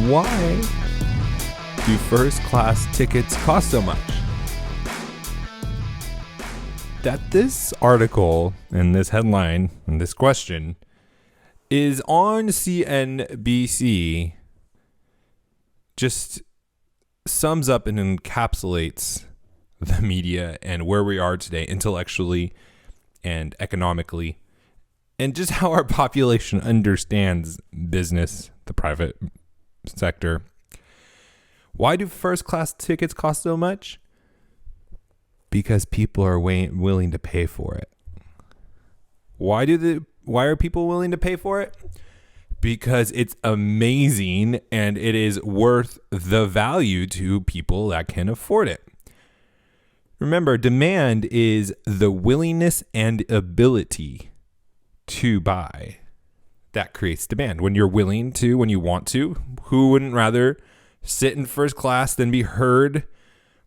Why do first class tickets cost so much? That this article and this headline and this question is on CNBC just sums up and encapsulates the media and where we are today intellectually and economically, and just how our population understands business, the private sector. Why do first class tickets cost so much? Because people are willing to pay for it. Why are people willing to pay for it? Because it's amazing and it is worth the value to people that can afford it. Remember, demand is the willingness and ability to buy. That creates demand. When you're willing to, when you want to, who wouldn't rather sit in first class than be herd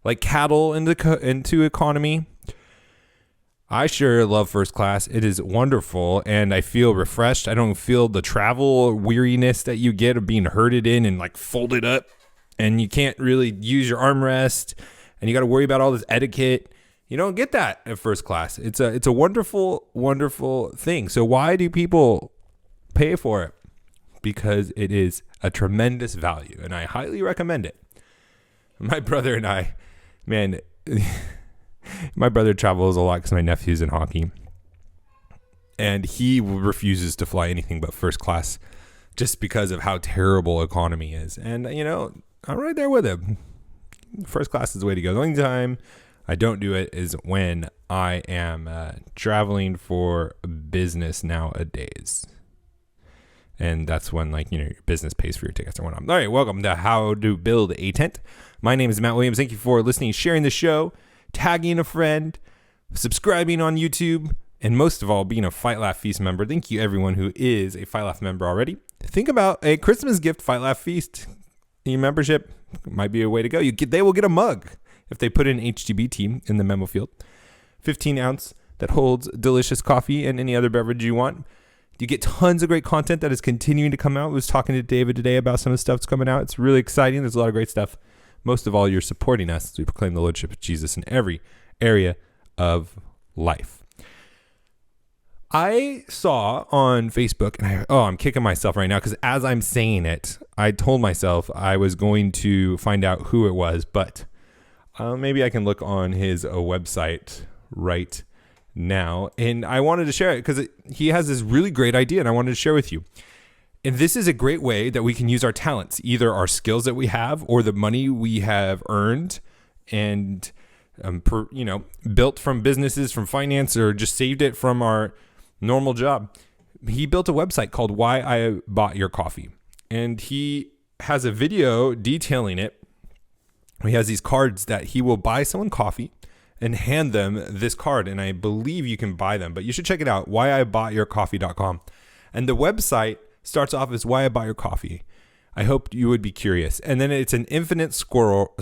like cattle into economy? I sure love first class. It is wonderful, and I feel refreshed. I don't feel the travel weariness that you get of being herded in and like folded up, and you can't really use your armrest, and you got to worry about all this etiquette. You don't get that at first class. It's a wonderful, wonderful thing. So why do people pay for it? Because it is a tremendous value, and I highly recommend it. My brother and I, man, my brother travels a lot because my nephew's in hockey, and he refuses to fly anything but first class just because of how terrible economy is. And, you know, I'm right there with him. First class is the way to go. The only time I don't do it is when I am traveling for business nowadays. And that's when, like, you know, your business pays for your tickets and whatnot. All right, welcome to How to Build a Tent. My name is Matt Williams. Thank you for listening, sharing the show, tagging a friend, subscribing on YouTube, and most of all, being a Fight Laugh Feast member. Thank you, everyone who is a Fight Laugh member already. Think about a Christmas gift, Fight Laugh Feast. Your membership might be a way to go. They will get a mug if they put in HTBT in the memo field. 15 ounce that holds delicious coffee and any other beverage you want. You get tons of great content that is continuing to come out. I was talking to David today about some of the stuff that's coming out. It's really exciting. There's a lot of great stuff. Most of all, you're supporting us as we proclaim the Lordship of Jesus in every area of life. I saw on Facebook, and I'm kicking myself right now because as I'm saying it, I told myself I was going to find out who it was, but maybe I can look on his website right now. And I wanted to share it because he has this really great idea, and I wanted to share with you. And this is a great way that we can use our talents, either our skills that we have or the money we have earned and, built from businesses, from finance, or just saved it from our normal job. He built a website called Why I Bought Your Coffee, and he has a video detailing it. He has these cards that he will buy someone coffee and hand them this card, and I believe you can buy them, but you should check it out, whyibouhtyourcoffee.com. And the website starts off as Why I Bought Your Coffee. I hope you would be curious. And then it's an infinite scroll.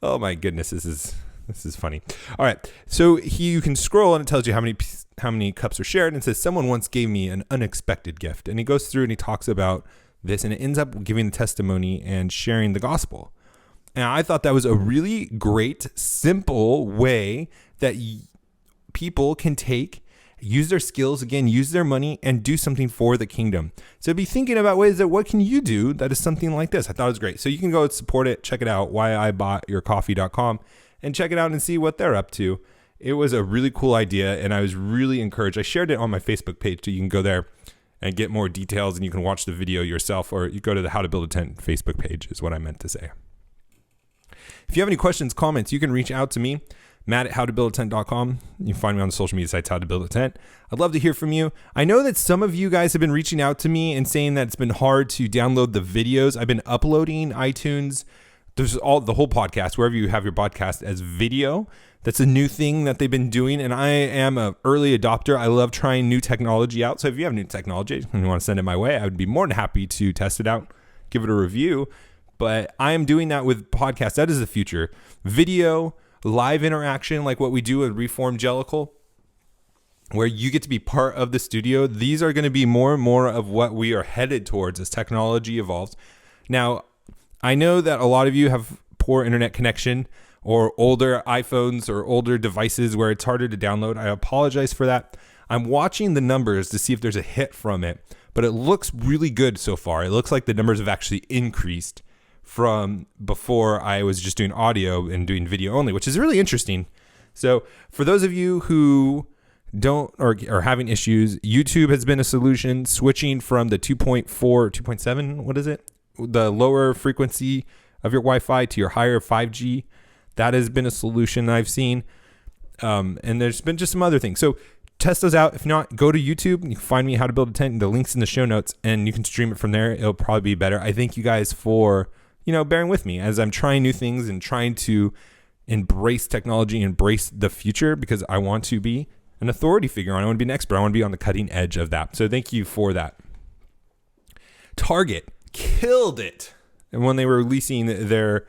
Oh my goodness, this is funny. All right, so you can scroll and it tells you how many cups are shared, and it says someone once gave me an unexpected gift, and he goes through and he talks about this, and it ends up giving the testimony and sharing the gospel. And I thought that was a really great, simple way that people can use their skills, again, use their money, and do something for the kingdom. So be thinking about ways that what can you do that is something like this. I thought it was great. So you can go support it, check it out, whyibouhtyourcoffee.com, and check it out and see what they're up to. It was a really cool idea, and I was really encouraged. I shared it on my Facebook page, so you can go there and get more details, and you can watch the video yourself, or you go to the How to Build a Tent Facebook page is what I meant to say. If you have any questions, comments, you can reach out to me, Matt at howtobuildatent.com. You can find me on the social media sites, How to Build a Tent. I'd love to hear from you. I know that some of you guys have been reaching out to me and saying that it's been hard to download the videos. I've been uploading iTunes. There's the whole podcast, wherever you have your podcast, as video. That's a new thing that they've been doing, and I am an early adopter. I love trying new technology out. So if you have new technology and you want to send it my way, I would be more than happy to test it out, give it a review. But I am doing that with podcasts. That is the future. Video, live interaction, like what we do with Reform Jellicle. where you get to be part of the studio. These are going to be more and more of what we are headed towards as technology evolves. Now, I know that a lot of you have poor internet connection or older iPhones or older devices where it's harder to download. I apologize for that. I'm watching the numbers to see if there's a hit from it, but it looks really good so far. It looks like the numbers have actually increased from before I was just doing audio and doing video only, which is really interesting. So for those of you who don't or are having issues, YouTube has been a solution. Switching from the 2.4, 2.7, what is it? The lower frequency of your Wi-Fi to your higher 5G. That has been a solution I've seen. And there's been just some other things. So test those out. If not, go to YouTube. You can find me how to build a tent. The link's in the show notes, and you can stream it from there. It'll probably be better. I thank you guys for, bearing with me as I'm trying new things and trying to embrace technology, embrace the future, because I want to be an authority figure on it. I want to be an expert. I want to be on the cutting edge of that. So thank you for that. Target killed it. And when they were releasing their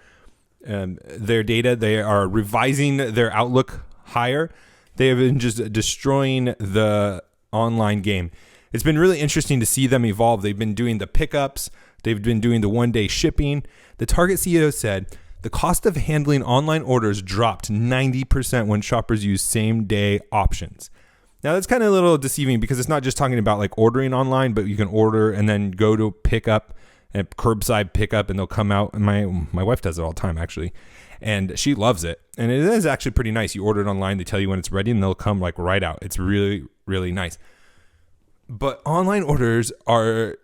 data, they are revising their outlook higher. They have been just destroying the online game. It's been really interesting to see them evolve. They've been doing the pickups. They've been doing the one-day shipping. The Target CEO said the cost of handling online orders dropped 90% when shoppers use same-day options. Now, that's kind of a little deceiving because it's not just talking about like ordering online, but you can order and then go to pick up and curbside pickup, and they'll come out. And my wife does it all the time, actually, and she loves it. And it is actually pretty nice. You order it online, they tell you when it's ready, and they'll come like right out. It's really, really nice. But online orders are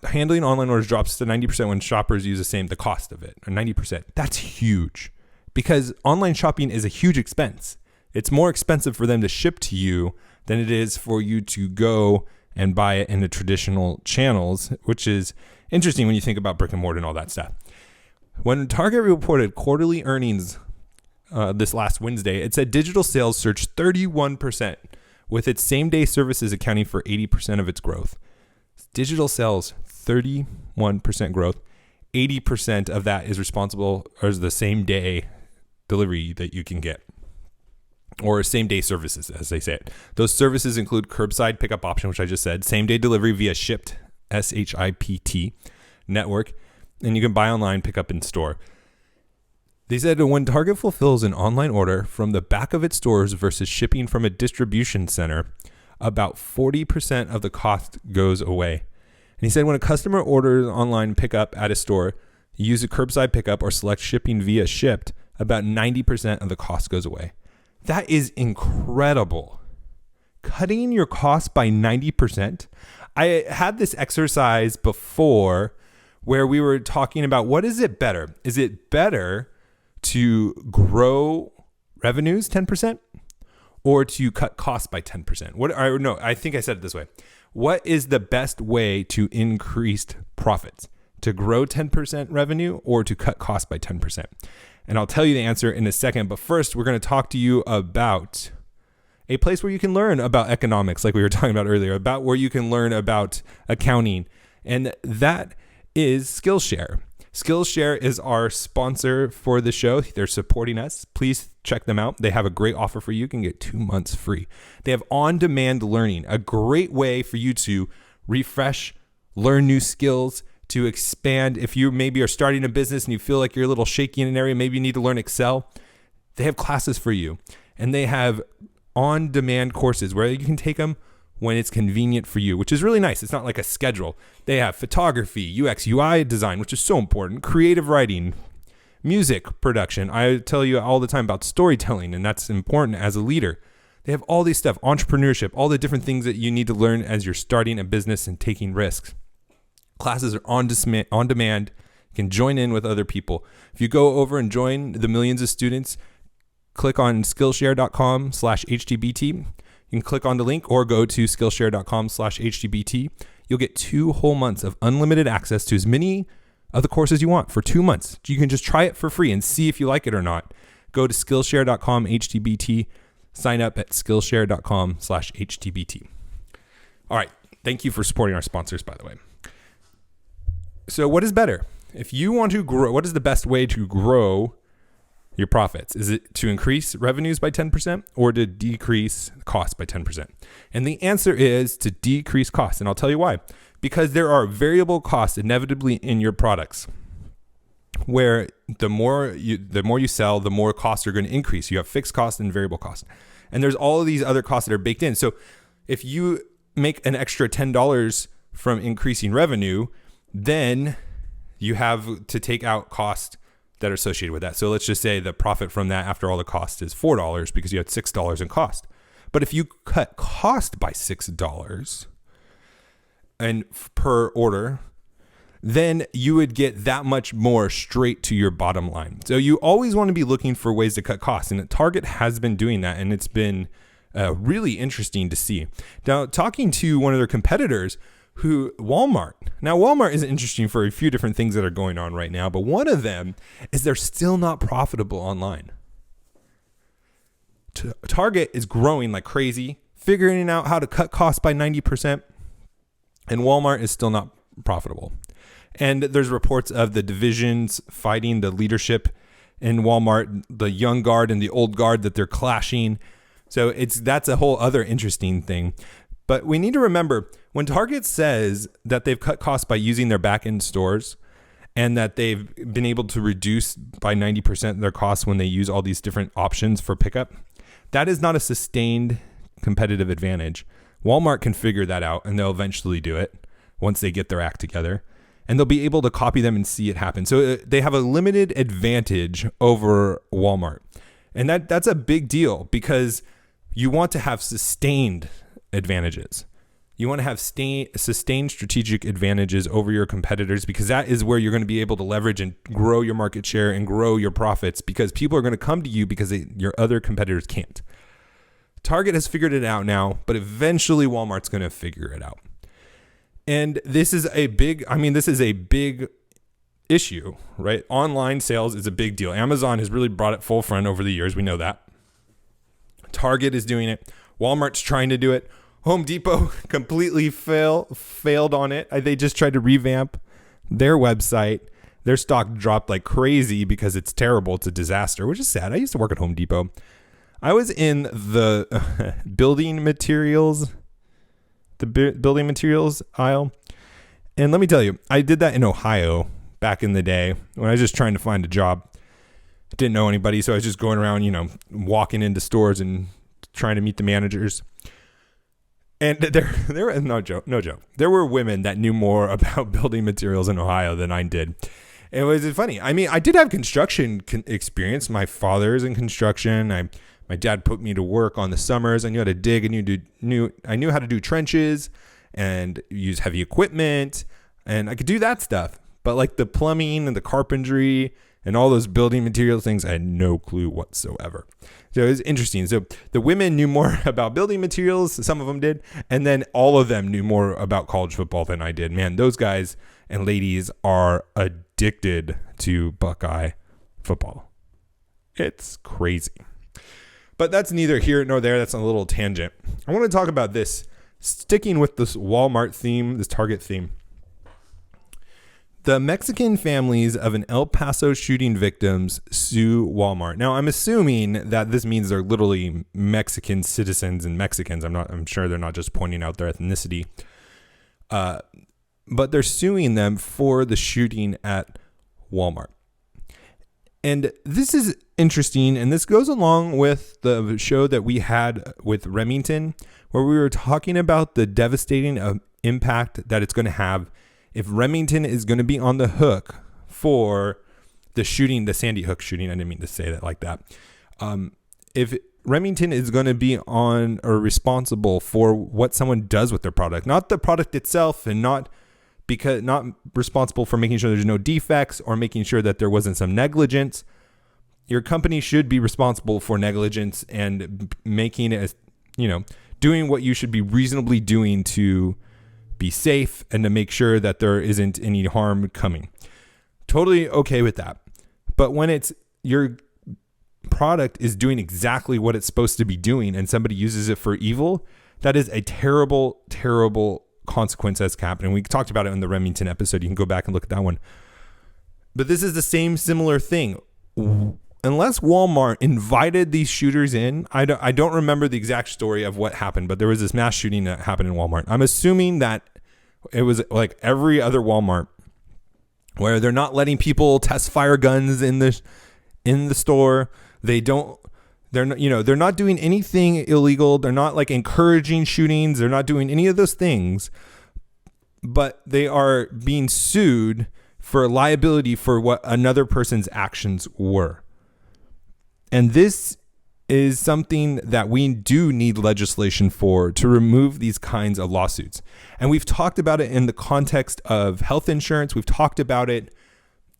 handling online orders drops to 90% when shoppers use the cost of it, or 90%. That's huge because online shopping is a huge expense. It's more expensive for them to ship to you than it is for you to go and buy it in the traditional channels, which is interesting when you think about brick and mortar and all that stuff. When Target reported quarterly earnings this last Wednesday, it said digital sales surged 31%, with its same-day services accounting for 80% of its growth. Digital sales, 31% growth. 80% of that is responsible or is the same-day delivery that you can get, or same-day services, as they say it. Those services include curbside pickup option, which I just said, same-day delivery via Shipt, SHIPT network, and you can buy online, pick up in store. They said when Target fulfills an online order from the back of its stores versus shipping from a distribution center, about 40% of the cost goes away. And he said when a customer orders online pickup at a store, you use a curbside pickup or select shipping via Shipt, about 90% of the cost goes away. That is incredible. Cutting your cost by 90%. I had this exercise before where we were talking about what is it better? Is it better to grow revenues 10% or to cut costs by 10%? I think I said it this way. What is the best way to increase profits? To grow 10% revenue or to cut costs by 10%? And I'll tell you the answer in a second. But first, we're going to talk to you about a place where you can learn about economics, like we were talking about earlier, about where you can learn about accounting. And that is Skillshare. Skillshare is our sponsor for the show. They're supporting us. Please check them out. They have a great offer for you. You can get 2 months free. They have on-demand learning, a great way for you to refresh, learn new skills, to expand. If you maybe are starting a business and you feel like you're a little shaky in an area, maybe you need to learn Excel, they have classes for you. And they have on-demand courses where you can take them when it's convenient for you, which is really nice. It's not like a schedule. They have photography, UX, UI design, which is so important, creative writing, music production. I tell you all the time about storytelling, and that's important as a leader. They have all these stuff, entrepreneurship, all the different things that you need to learn as you're starting a business and taking risks. Classes are on demand. You can join in with other people. If you go over and join the millions of students, click on Skillshare.com/HTBT. You can click on the link or go to Skillshare.com/HTBT. You'll get 2 whole months of unlimited access to as many of the courses you want for 2 months. You can just try it for free and see if you like it or not. Go to Skillshare.com/HTBT. Sign up at Skillshare.com/HTBT. All right. Thank you for supporting our sponsors, by the way. So what is better? If you want to grow, what is the best way to grow your profits? Is it to increase revenues by 10% or to decrease costs by 10%? And the answer is to decrease costs. And I'll tell you why. Because there are variable costs inevitably in your products, where the more you sell, the more costs are going to increase. You have fixed costs and variable costs. And there's all of these other costs that are baked in. So if you make an extra $10 from increasing revenue, then you have to take out costs that are associated with that. So let's just say the profit from that after all the cost is $4 because you had $6 in cost. But if you cut cost by $6 and per order, then you would get that much more straight to your bottom line. So you always want to be looking for ways to cut costs. And Target has been doing that. And it's been really interesting to see. Now, talking to one of their competitors, Walmart. Now, Walmart is interesting for a few different things that are going on right now, but one of them is they're still not profitable online. Target is growing like crazy, figuring out how to cut costs by 90%, and Walmart is still not profitable. And there's reports of the divisions fighting the leadership in Walmart, the young guard and the old guard, that they're clashing. So that's a whole other interesting thing. But we need to remember, when Target says that they've cut costs by using their back-end stores and that they've been able to reduce by 90% their costs when they use all these different options for pickup, that is not a sustained competitive advantage. Walmart can figure that out, and they'll eventually do it once they get their act together. And they'll be able to copy them and see it happen. So they have a limited advantage over Walmart. And that's a big deal, because you want to have sustained advantages. You want to have sustained strategic advantages over your competitors, because that is where you're going to be able to leverage and grow your market share and grow your profits, because people are going to come to you because your other competitors can't. Target has figured it out now, but eventually Walmart's going to figure it out. And this is a big issue, right? Online sales is a big deal. Amazon has really brought it full front over the years. We know that. Target is doing it. Walmart's trying to do it. Home Depot completely failed on it. They just tried to revamp their website. Their stock dropped like crazy because it's terrible. It's a disaster, which is sad. I used to work at Home Depot. I was in the building materials aisle. And let me tell you, I did that in Ohio back in the day when I was just trying to find a job. Didn't know anybody, so I was just going around, walking into stores and trying to meet the managers. And there were no joke. There were women that knew more about building materials in Ohio than I did. It was funny. I mean, I did have construction experience. My father's in construction. My dad put me to work on the summers. I knew how to dig. I knew how to do trenches and use heavy equipment, and I could do that stuff. But like the plumbing and the carpentry and all those building material things, I had no clue whatsoever. So it was interesting. So the women knew more about building materials. Some of them did. And then all of them knew more about college football than I did. Man, those guys and ladies are addicted to Buckeye football. It's crazy. But that's neither here nor there. That's a little tangent. I want to talk about this. Sticking with this Walmart theme, this Target theme. The Mexican families of an El Paso shooting victims sue Walmart. Now, I'm assuming that this means they're literally Mexican citizens and Mexicans. I'm sure they're not just pointing out their ethnicity. But they're suing them for the shooting at Walmart. And this is interesting, and this goes along with the show that we had with Remington, where we were talking about the devastating impact that it's going to have if Remington is going to be on the hook for the shooting, the Sandy Hook shooting. I didn't mean to say that like that. If Remington is going to be on or responsible for what someone does with their product, not the product itself, and not responsible for making sure there's no defects or making sure that there wasn't some negligence. Your company should be responsible for negligence and making it, doing what you should be reasonably doing to be safe and to make sure that there isn't any harm coming. Totally okay with that. But when it's your product is doing exactly what it's supposed to be doing and somebody uses it for evil, that is a terrible, terrible consequence that's happening. We talked about it in the Remington episode. You can go back and look at that one. But this is the same similar thing. unless Walmart invited these shooters in, I don't remember the exact story of what happened, but there was this mass shooting that happened in Walmart. I'm assuming that it was like every other Walmart where they're not letting people test fire guns in the store. They're not doing anything illegal. They're not like encouraging shootings. They're not doing any of those things, but they are being sued for liability for what another person's actions were. And this is something that we do need legislation for, to remove these kinds of lawsuits. And we've talked about it in the context of health insurance. We've talked about it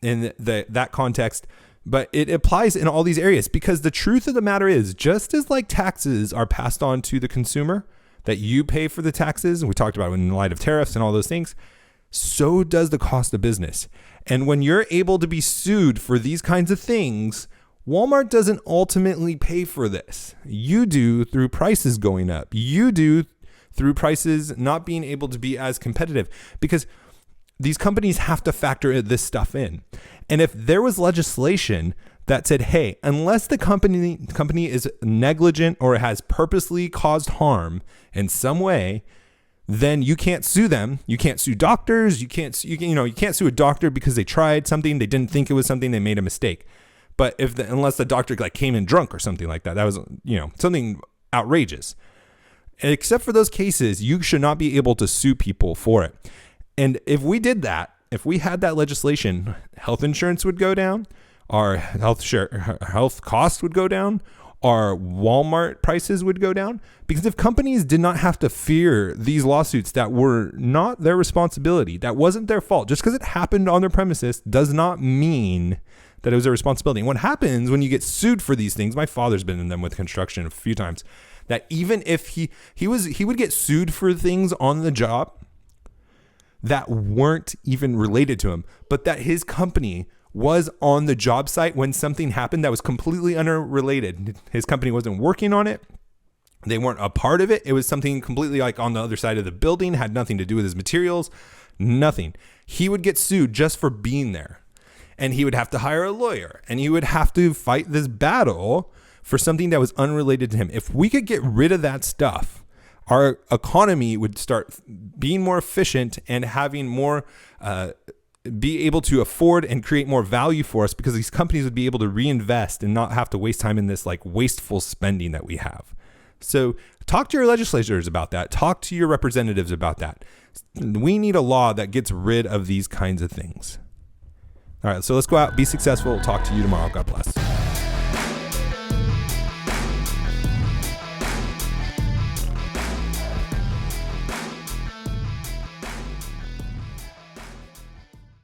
in that context, but it applies in all these areas, because the truth of the matter is, just as like taxes are passed on to the consumer, that you pay for the taxes, and we talked about it in light of tariffs and all those things, so does the cost of business. And when you're able to be sued for these kinds of things, Walmart doesn't ultimately pay for this. You do, through prices going up. You do through prices not being able to be as competitive, because these companies have to factor this stuff in. And if there was legislation that said, hey, unless the company is negligent or has purposely caused harm in some way, then you can't sue them. You can't sue doctors. You can't sue a doctor because they tried something, they didn't think it was something, they made a mistake. But unless the doctor like came in drunk or something like that, that was, something outrageous. And except for those cases, you should not be able to sue people for it. And if we did that, if we had that legislation, health insurance would go down, our health costs would go down, our Walmart prices would go down. Because if companies did not have to fear these lawsuits that were not their responsibility, that wasn't their fault, just because it happened on their premises does not mean that it was their responsibility. And what happens when you get sued for these things, my father's been in them with construction a few times, that even if he would get sued for things on the job that weren't even related to him, but that his company was on the job site when something happened that was completely unrelated. His company wasn't working on it. They weren't a part of it. It was something completely like on the other side of the building, had nothing to do with his materials, nothing. He would get sued just for being there. And he would have to hire a lawyer, and he would have to fight this battle for something that was unrelated to him. If we could get rid of that stuff, our economy would start being more efficient and having more, be able to afford and create more value for us, because these companies would be able to reinvest and not have to waste time in this like wasteful spending that we have. So talk to your legislators about that. Talk to your representatives about that. We need a law that gets rid of these kinds of things. All right, so let's go out, be successful. Talk to you tomorrow. God bless.